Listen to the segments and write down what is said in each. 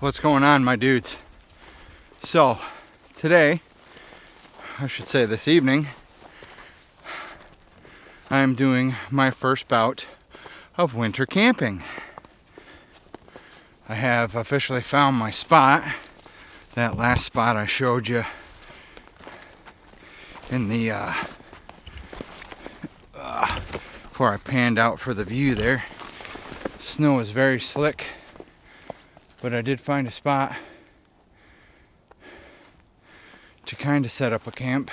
What's going on, my dudes? So today, I should say this evening, I am doing my first bout of winter camping. I have officially found my spot. That last spot I showed you in the before I panned out for the view there. Snow is very slick, but I did find a spot to kind of set up a camp.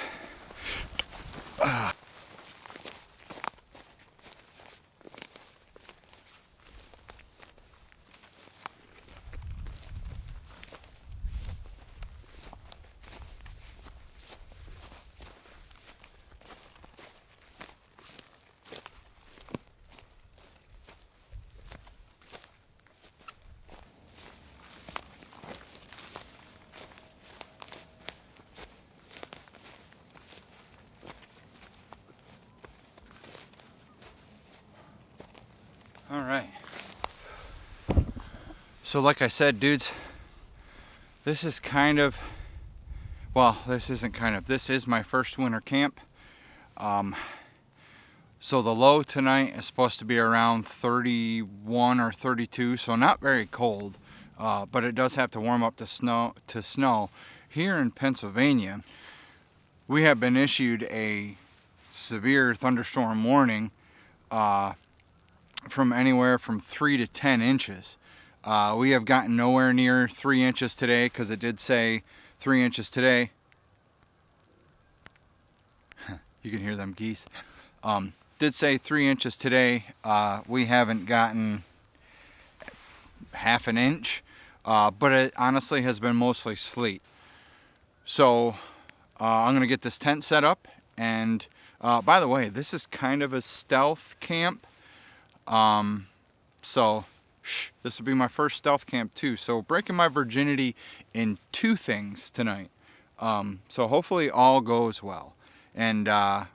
All right. So like I said, dudes, this is kind of, well, this isn't kind of, this is my first winter camp. So the low tonight is supposed to be around 31 or 32, so not very cold, but it does have to warm up to snow. Here in Pennsylvania, we have been issued a severe thunderstorm warning from anywhere from 3 to 10 inches. We have gotten nowhere near 3 inches today, because it did say 3 inches today. You can hear them geese. Did say 3 inches today. We haven't gotten half an inch, but it honestly has been mostly sleet. So I'm gonna get this tent set up, and by the way, this is kind of a stealth camp. So this will be my first stealth camp too. So breaking my virginity in 2 things tonight. So hopefully all goes well. And I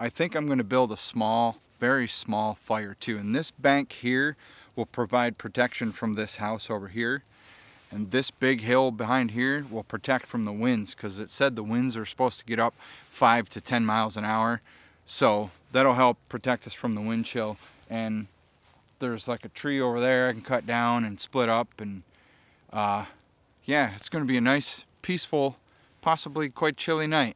think I'm going to build a small, very small fire too. And this bank here will provide protection from this house over here. And this big hill behind here will protect from the winds, because it said the winds are supposed to get up 5 to 10 miles an hour. So that'll help protect us from the wind chill. And there's like a tree over there I can cut down and split up. And yeah, it's going to be a nice, peaceful, possibly quite chilly night.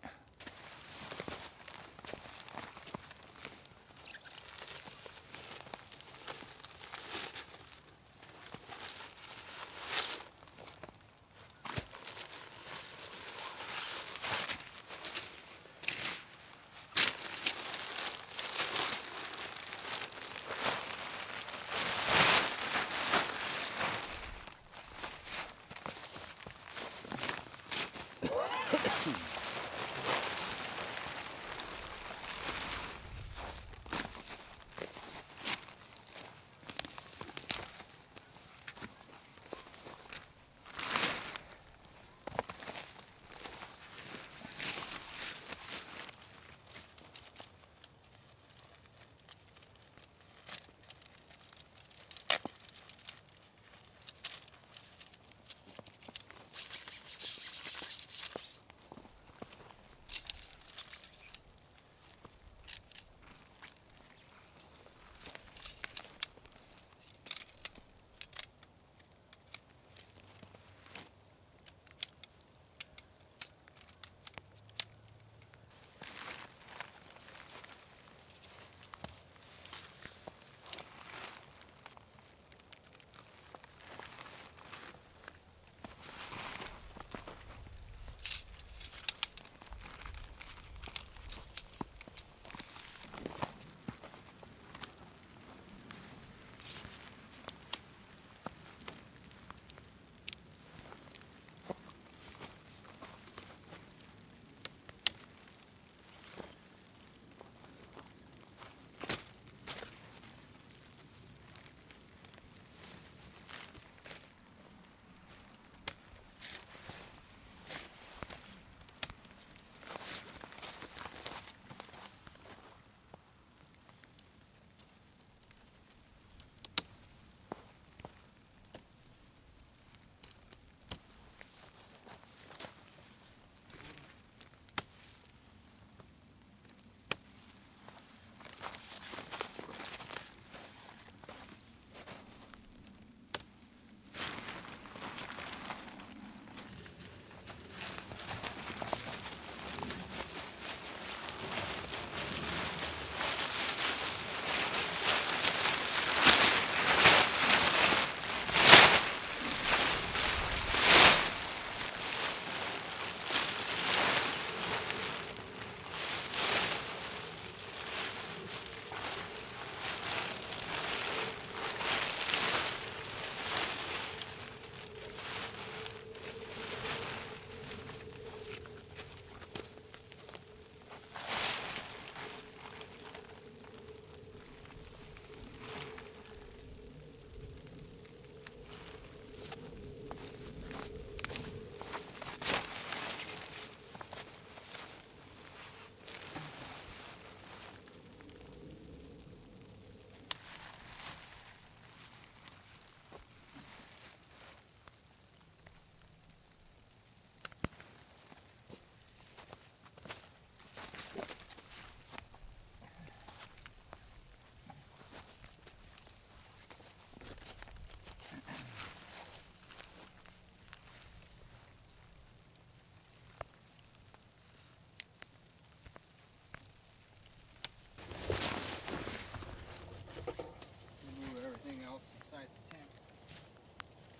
inside the tent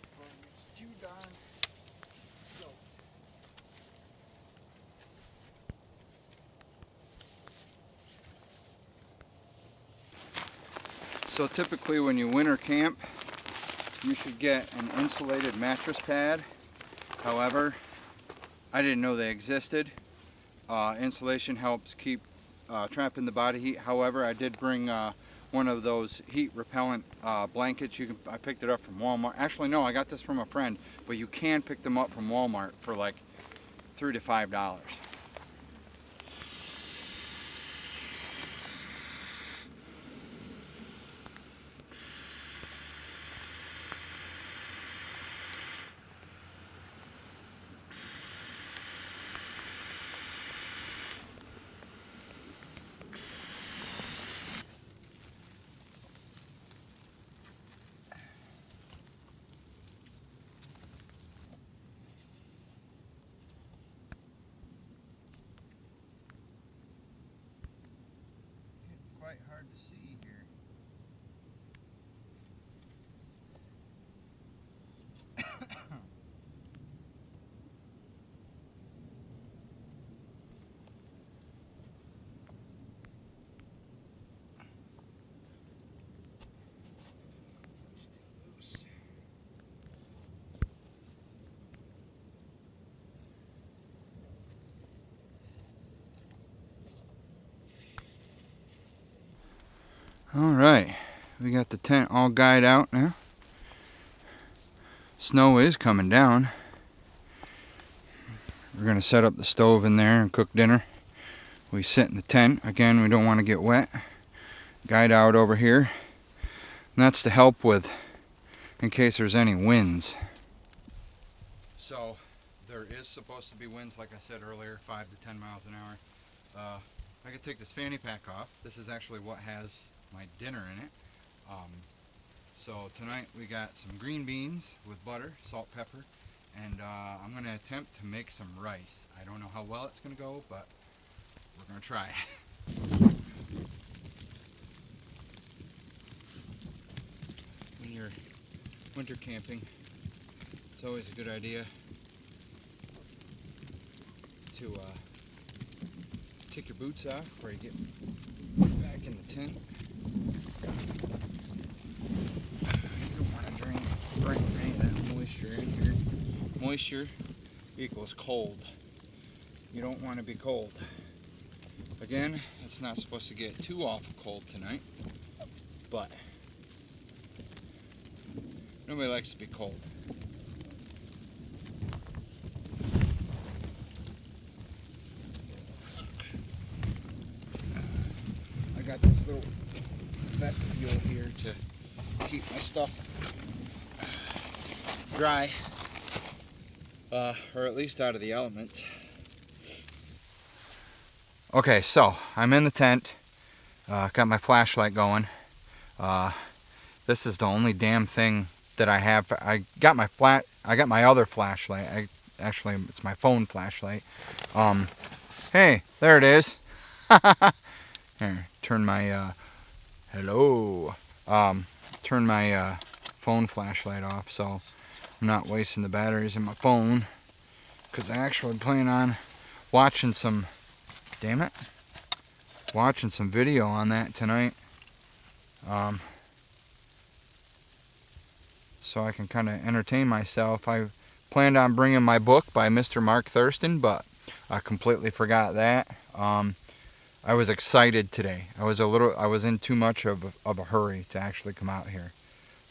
before it gets too darn soaked. So typically when you winter camp, you should get an insulated mattress pad. However, I didn't know they existed. Insulation helps keep trapping the body heat. However, I did bring one of those heat repellent blankets. I picked it up from Walmart. Actually, no, I got this from a friend, but you can pick them up from Walmart for like $3 to $5. Quite hard to see here. It's too loose. All right, we got the tent all guyed out now. Snow is coming down. We're gonna set up the stove in there and cook dinner. We sit in the tent. Again, we don't want to get wet. Guyed out over here. And that's to help with, in case there's any winds. So, there is supposed to be winds, like I said earlier, 5 to 10 miles an hour. I could take this fanny pack off. This is actually what has my dinner in it. So tonight we got some green beans with butter, salt, pepper, and I'm going to attempt to make some rice. I don't know how well it's going to go, but we're going to try it. When you're winter camping, it's always a good idea to take your boots off before you get back in the tent. You don't want to bring any of that moisture in here. Moisture equals cold. You don't want to be cold. Again, it's not supposed to get too awful cold tonight, but nobody likes to be cold. I got this little vestibule here to keep my stuff dry, or at least out of the elements. Okay, so I'm in the tent, got my flashlight going. This is the only damn thing that I have. I got my other flashlight. Actually, it's my phone flashlight. Hey, there it is. Here, turn my hello. Turn my phone flashlight off so I'm not wasting the batteries in my phone, because I actually plan on watching some video on that tonight. So I can kind of entertain myself. I planned on bringing my book by Mr. Mark Thurston, but I completely forgot that. I was excited today. I was in too much of a hurry to actually come out here.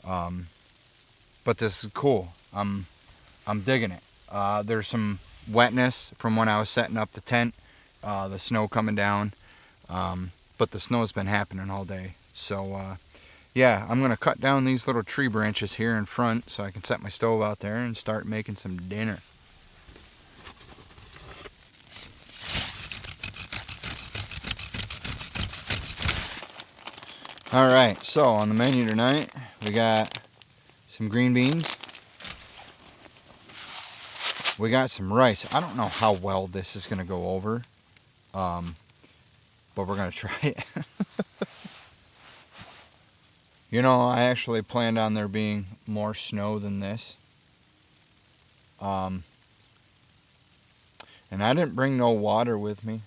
But this is cool. I'm digging it. There's some wetness from when I was setting up the tent. The snow coming down. But the snow's been happening all day. So yeah, I'm going to cut down these little tree branches here in front so I can set my stove out there and start making some dinner. Alright, so on the menu tonight, we got some green beans. We got some rice. I don't know how well this is going to go over, but we're going to try it. You know, I actually planned on there being more snow than this. And I didn't bring no water with me.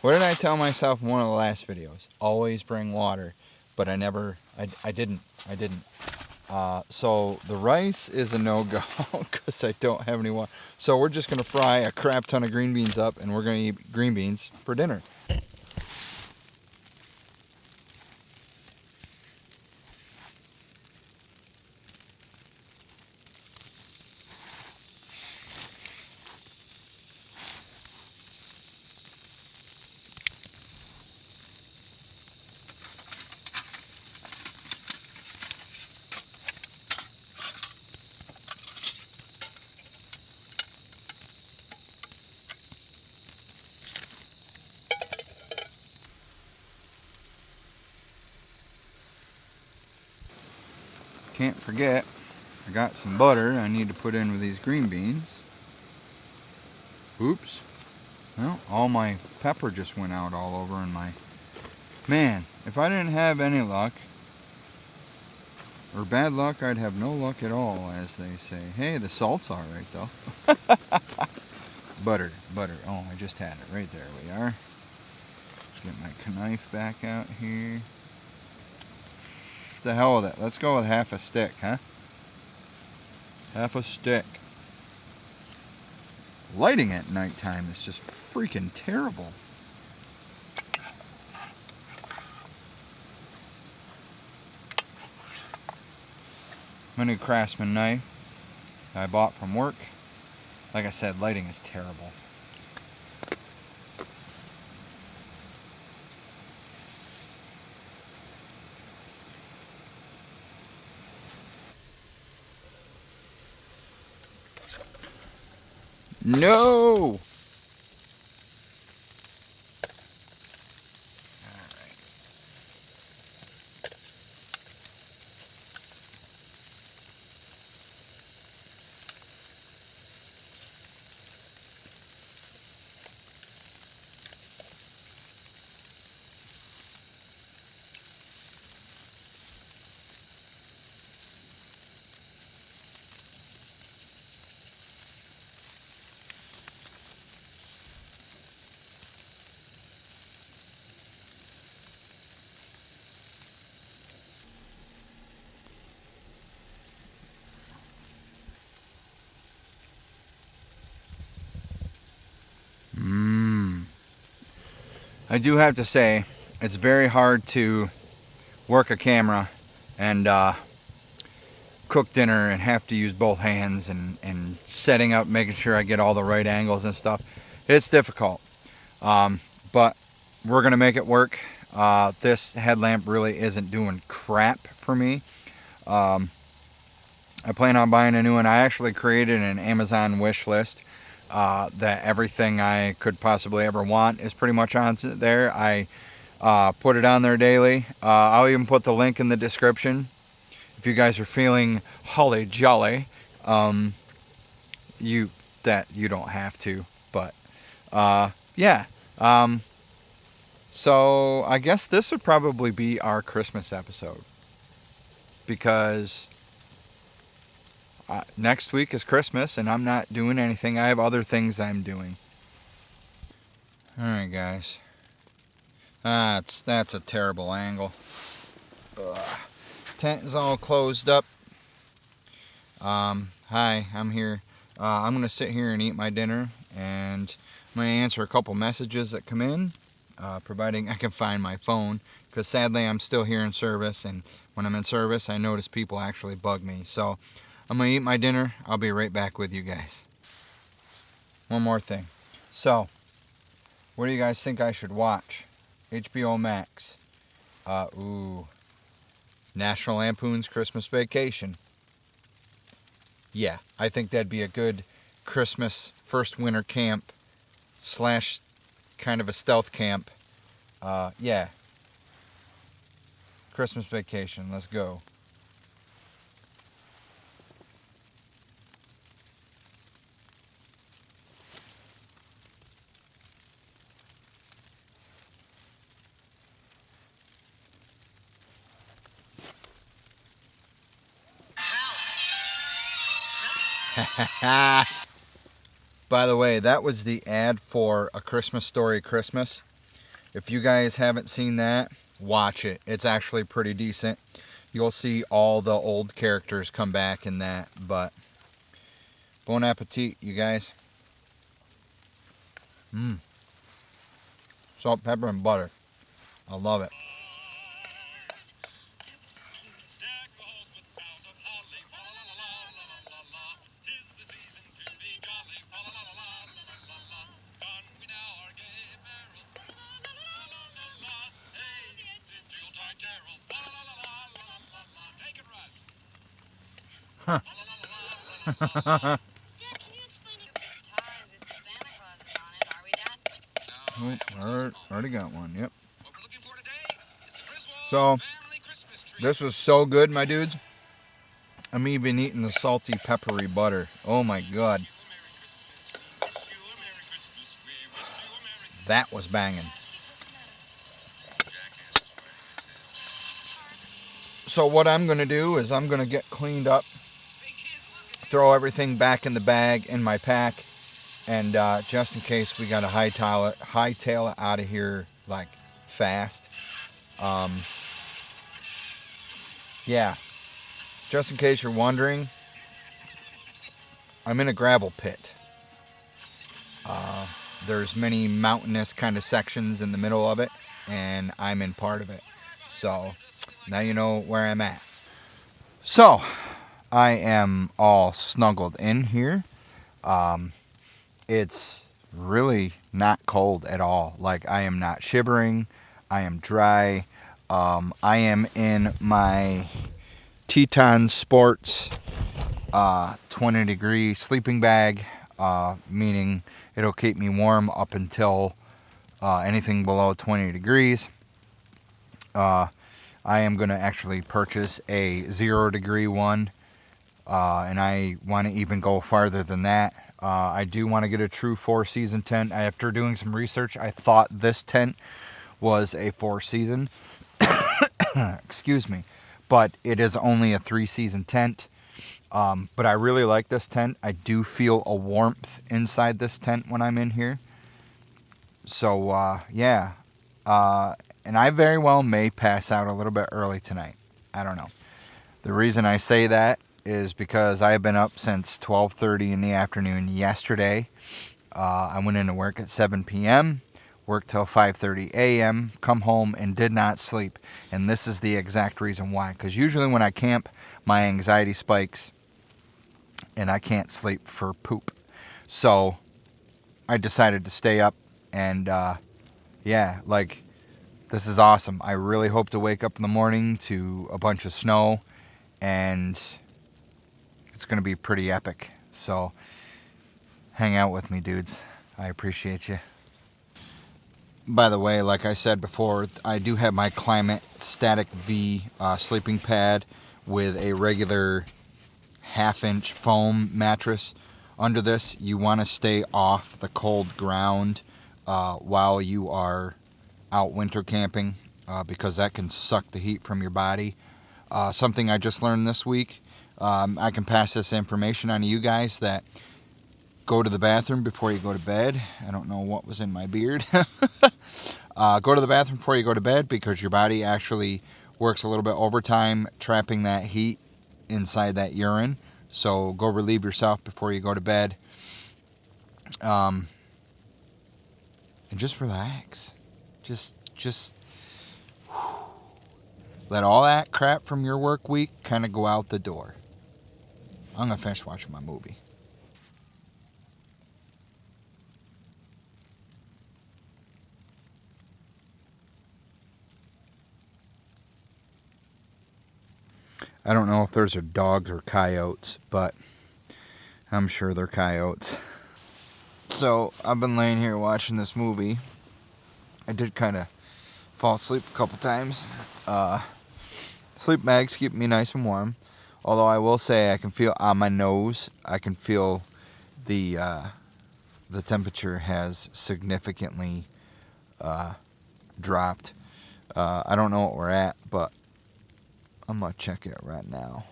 What did I tell myself in one of the last videos? Always bring water. But I didn't. So the rice is a no-go because I don't have any water. So we're just going to fry a crap ton of green beans up, and we're going to eat green beans for dinner. Can't forget, I got some butter I need to put in with these green beans. Oops. Well, all my pepper just went out all over in my... Man, if I didn't have any luck, or bad luck, I'd have no luck at all, as they say. Hey, the salt's alright, though. Butter. Oh, I just had it. Right there we are. Let's get my knife back out here. The hell with it. Let's go with half a stick, huh? Half a stick. Lighting at nighttime is just freaking terrible. My new Craftsman knife I bought from work. Like I said, lighting is terrible. No! I do have to say, it's very hard to work a camera and cook dinner and have to use both hands and setting up, making sure I get all the right angles and stuff. It's difficult, but we're gonna make it work. This headlamp really isn't doing crap for me. I plan on buying a new one. I actually created an Amazon wish list that everything I could possibly ever want is pretty much on there. I put it on there daily. I'll even put the link in the description. If you guys are feeling holly jolly, you don't have to, but yeah. So I guess this would probably be our Christmas episode, because next week is Christmas and I'm not doing anything. I have other things I'm doing. Alright guys, that's a terrible angle. Tent is all closed up. Hi, I'm here. I'm gonna sit here and eat my dinner, and I'm gonna answer a couple messages that come in, providing I can find my phone, because sadly I'm still here in service, and when I'm in service I notice people actually bug me. So I'm gonna eat my dinner. I'll be right back with you guys. One more thing. So, what do you guys think I should watch? HBO Max. National Lampoon's Christmas Vacation. Yeah, I think that'd be a good Christmas first winter camp / kind of a stealth camp. Yeah. Christmas Vacation. Let's go. By the way, that was the ad for A Christmas Story Christmas. If you guys haven't seen that, watch it. It's actually pretty decent. You'll see all the old characters come back in that. But bon appetit, you guys. Salt, pepper, and butter. I love it. Huh. Dad, can you explain it? Ties with the Santa Clauses on it, are we, Dad? Oh, already got one. Yep. So, this was so good, my dudes. I'm even eating the salty, peppery butter. Oh my god. That was banging. So what I'm going to do is I'm going to get cleaned up, throw everything back in the bag in my pack, and just in case we got to hightail it out of here like fast. Yeah, just in case you're wondering, I'm in a gravel pit. There's many mountainous kind of sections in the middle of it, and I'm in part of it. So now you know where I'm at. So I am all snuggled in here. It's really not cold at all. Like, I am not shivering. I am dry. I am in my Teton Sports 20 degree sleeping bag, meaning it'll keep me warm up until anything below 20 degrees. I am going to actually purchase a 0 degree one, and I want to even go farther than that. I do want to get a true 4-season tent. After doing some research, I thought this tent was a 4-season. Excuse me. But it is only a 3-season tent. But I really like this tent. I do feel a warmth inside this tent when I'm in here. So, yeah. And I very well may pass out a little bit early tonight. I don't know. The reason I say that is because I have been up since 12:30 in the afternoon yesterday. I went into work at 7 p.m., worked till 5:30 a.m., come home and did not sleep. And this is the exact reason why. Because usually when I camp, my anxiety spikes and I can't sleep for poop. So I decided to stay up and, yeah, like, this is awesome. I really hope to wake up in the morning to a bunch of snow, and it's going to be pretty epic. So hang out with me, dudes. I appreciate you. By the way, like I said before, I do have my Climate Static V sleeping pad with a regular 1/2-inch foam mattress. Under this, you want to stay off the cold ground while you are out winter camping because that can suck the heat from your body. Something I just learned this week, I can pass this information on to you guys, that go to the bathroom before you go to bed. I don't know what was in my beard. Go to the bathroom before you go to bed because your body actually works a little bit overtime trapping that heat inside that urine. So go relieve yourself before you go to bed. And just relax. Just let all that crap from your work week kind of go out the door. I'm going to finish watching my movie. I don't know if those are dogs or coyotes, but I'm sure they're coyotes. So, I've been laying here watching this movie. I did kind of fall asleep a couple times. Sleep bags keep me nice and warm. Although I will say I can feel on my nose, I can feel the temperature has significantly dropped. I don't know what we're at, but I'm going to check it right now.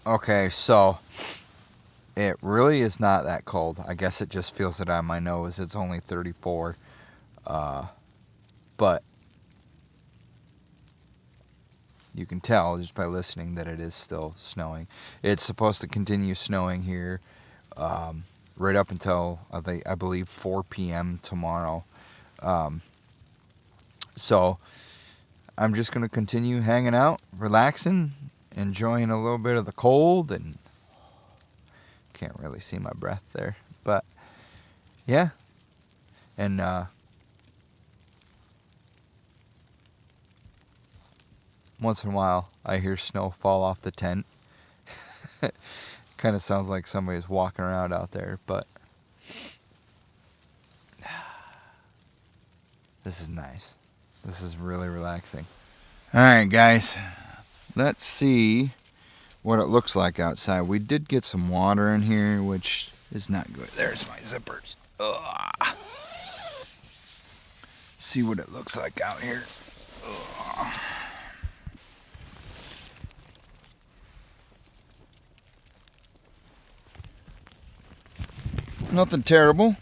Okay, so it really is not that cold. I guess it just feels it on my nose. It's only 34. But you can tell just by listening that it is still snowing. It's supposed to continue snowing here right up until, I believe, 4 p.m. tomorrow. So I'm just going to continue hanging out, relaxing, enjoying a little bit of the cold, and can't really see my breath there. But, yeah. And, once in a while, I hear snow fall off the tent. Kind of sounds like somebody's walking around out there, but this is nice. This is really relaxing. All right, guys, let's see what it looks like outside. We did get some water in here, which is not good. There's my zippers. Ugh. See what it looks like out here. Ugh. Nothing terrible.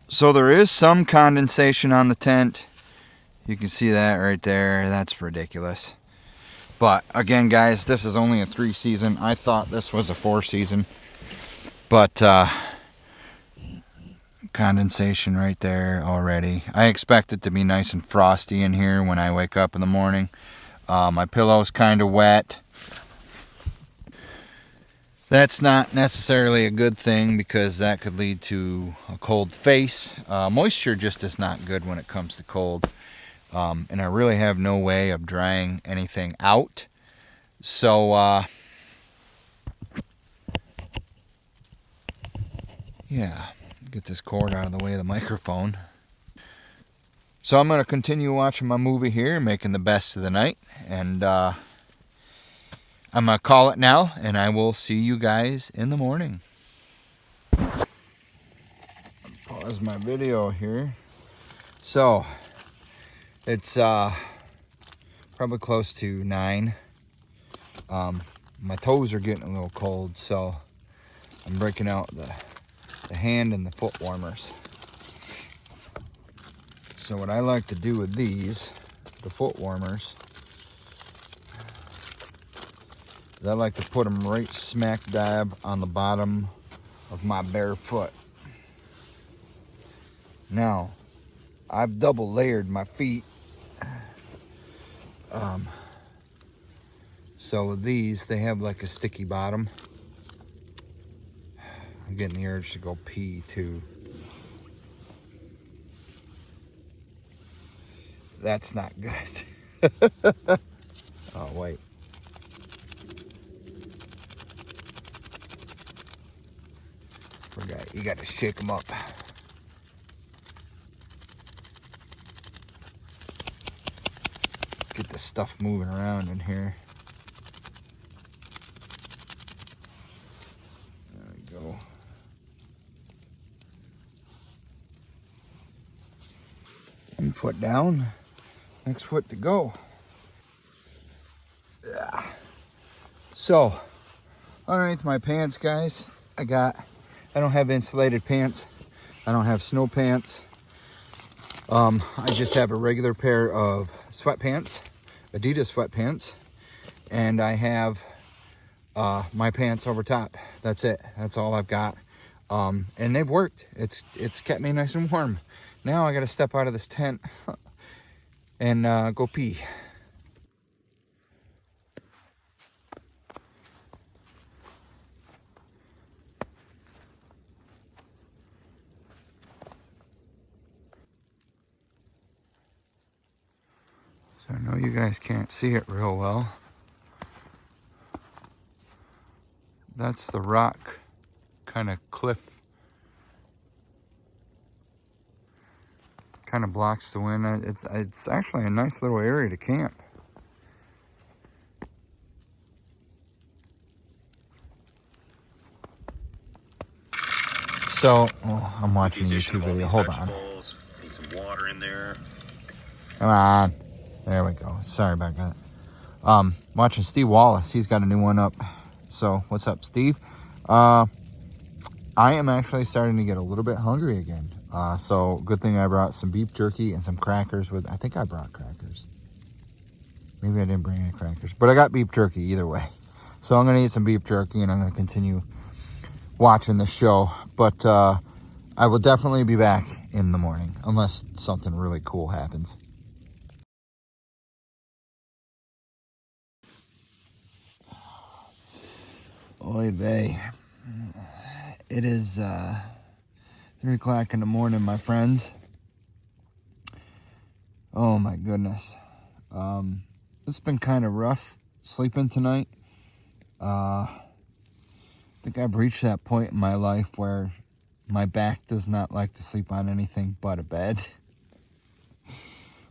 So there is some condensation on the tent. You can see that right there. That's ridiculous. But again, guys, this is only a 3 season. I thought this was a 4 season. But condensation right there already. I expect it to be nice and frosty in here when I wake up in the morning. My pillow's kind of wet. That's not necessarily a good thing because that could lead to a cold face. Moisture just is not good when it comes to cold. And I really have no way of drying anything out. So, yeah, get this cord out of the way of the microphone. So I'm going to continue watching my movie here, making the best of the night. And I'm going to call it now, and I will see you guys in the morning. Pause my video here. So, it's probably close to 9. My toes are getting a little cold, so I'm breaking out the hand and the foot warmers. So what I like to do with these, the foot warmers, is I like to put them right smack dab on the bottom of my bare foot. Now, I've double layered my feet. So with these, they have like a sticky bottom. I'm getting the urge to go pee too. That's not good. Oh, wait. Forgot, you got to shake them up. Get the stuff moving around in here. There we go. One foot down, next foot to go. Yeah. So, underneath my pants, guys, I don't have insulated pants. I don't have snow pants. I just have a regular pair of sweatpants, Adidas sweatpants, and I have my pants over top. That's it. That's all I've got. And they've worked. It's kept me nice and warm. Now I got to step out of this tent and go pee. So I know you guys can't see it real well. That's the rock kind of cliff. Kind of blocks the wind. It's actually a nice little area to camp. So, I'm watching a YouTube video. Hold on. Need some water in there. Come on. There we go. Sorry about that. Watching Steve Wallace. He's got a new one up. So, what's up, Steve? I am actually starting to get a little bit hungry again. So, good thing I brought some beef jerky and some crackers with... I think I brought crackers. Maybe I didn't bring any crackers. But I got beef jerky either way. So, I'm going to eat some beef jerky and I'm going to continue watching the show. But I will definitely be back in the morning. Unless something really cool happens. Oy vey. It is 3 o'clock in the morning, my friends. Oh my goodness. It's been kind of rough sleeping tonight. I think I've reached that point in my life where my back does not like to sleep on anything but a bed.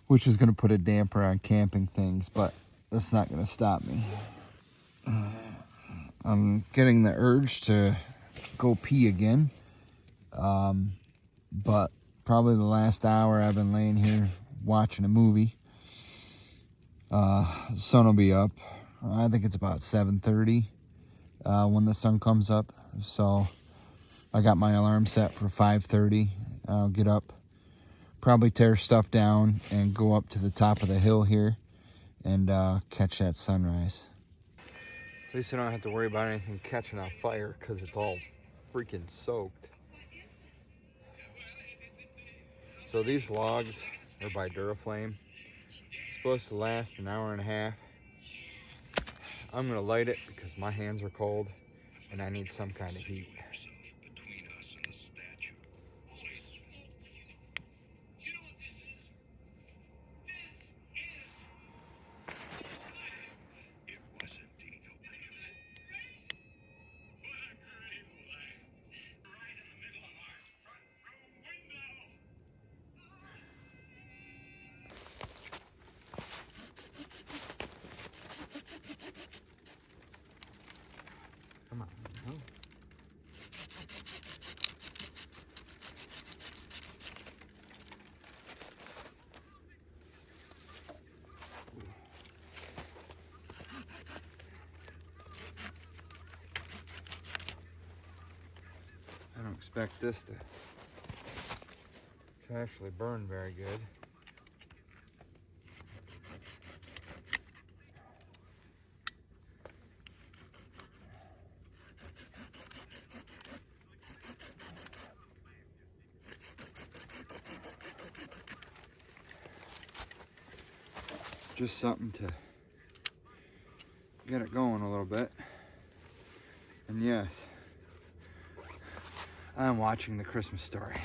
Which is going to put a damper on camping things, but that's not going to stop me. I'm getting the urge to go pee again. But probably the last hour I've been laying here watching a movie. The sun will be up. I think it's about 7:30 when the sun comes up. So I got my alarm set for 5:30. I'll get up, probably tear stuff down and go up to the top of the hill here and catch that sunrise. At least I don't have to worry about anything catching on fire because it's all freaking soaked. So these logs are by Duraflame. It's supposed to last an hour and a half. I'm gonna light it because my hands are cold and I need some kind of heat. Come on. No. I don't expect this to actually burn very good. Just something to get it going a little bit. And yes, I'm watching The Christmas Story.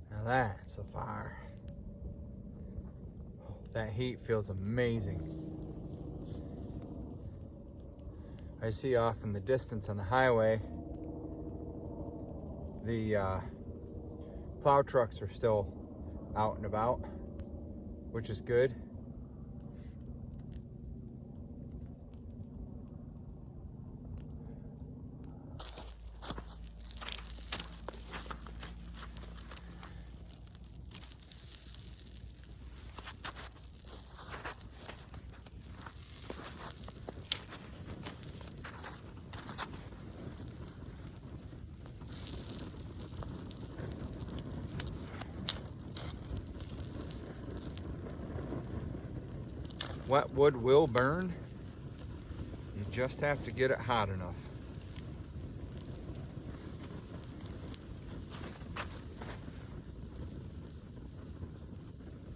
Now that's a fire. That heat feels amazing. I see off in the distance on the highway, the plow trucks are still out and about, which is good. Wet wood will burn. You just have to get it hot enough.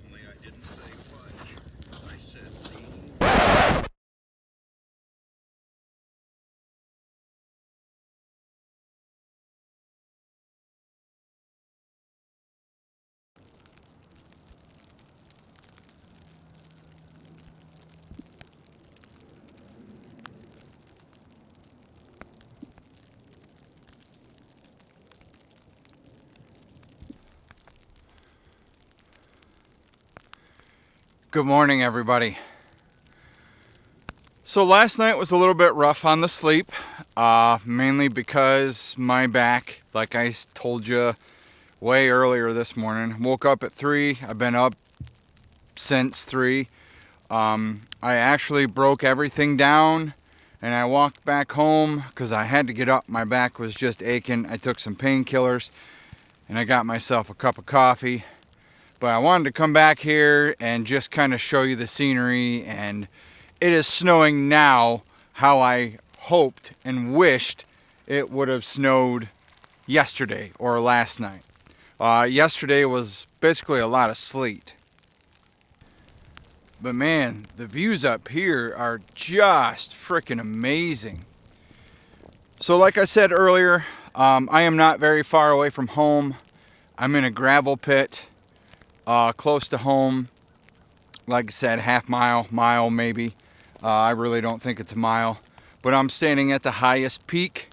Only I didn't say fudge. I said bean. Good morning, everybody. So last night was a little bit rough on the sleep, mainly because my back, like I told you way earlier this morning, woke up at 3. I've been up since 3. I actually broke everything down and I walked back home because I had to get up. My back was just aching. I took some painkillers and I got myself a cup of coffee. But I wanted to come back here and just kind of show you the scenery, and it is snowing now how I hoped and wished it would have snowed yesterday or last night. Yesterday was basically a lot of sleet. But man, the views up here are just freaking amazing. So like I said earlier, I am not very far away from home. I'm in a gravel pit. Close to home, like I said, half mile maybe. I really don't think it's a mile, but I'm standing at the highest peak.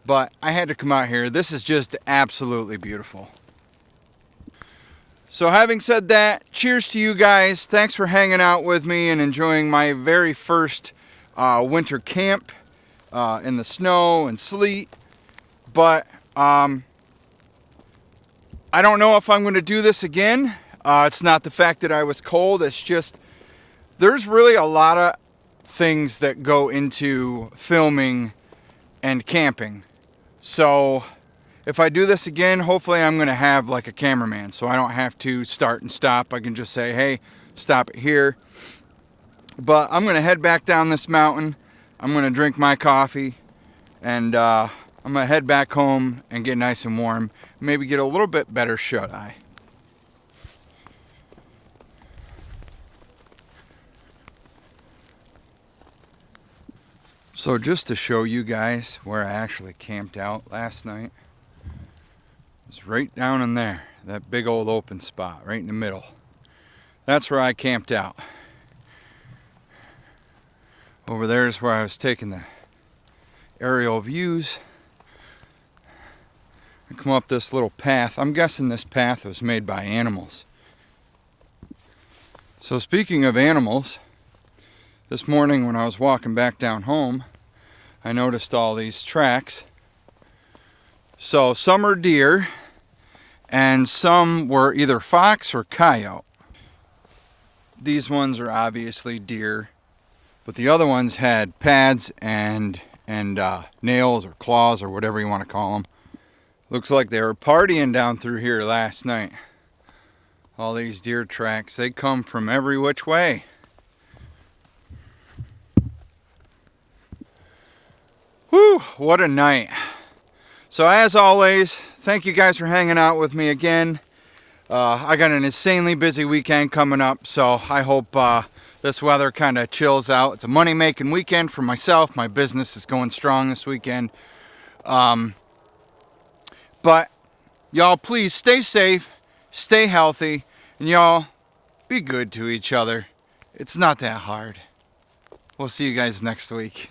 But I had to come out here. This is just absolutely beautiful. So having said that, cheers to you guys. Thanks for hanging out with me and enjoying my very first winter camp in the snow and sleet. But I don't know if I'm going to do this again. It's not the fact that I was cold, it's just there's really a lot of things that go into filming and camping. So if I do this again, hopefully I'm going to have like a cameraman so I don't have to start and stop. I can just say, hey, stop it here. But I'm going to head back down this mountain. I'm going to drink my coffee and I'm going to head back home and get nice and warm. Maybe get a little bit better shut-eye. So just to show you guys where I actually camped out last night, it's right down in there, that big old open spot right in the middle. That's where I camped out. Over there is where I was taking the aerial views. I come up this little path. I'm guessing this path was made by animals. So speaking of animals, this morning when I was walking back down home, I noticed all these tracks. So some are deer and some were either fox or coyote. These ones are obviously deer, but the other ones had pads and nails or claws or whatever you want to call them. Looks like they were partying down through here last night. All these deer tracks, they come from every which way. Whew, what a night. So as always, thank you guys for hanging out with me again. I got an insanely busy weekend coming up, so I hope this weather kind of chills out. It's a money-making weekend for myself. My business is going strong this weekend. But y'all please stay safe, stay healthy, and y'all be good to each other. It's not that hard. We'll see you guys next week.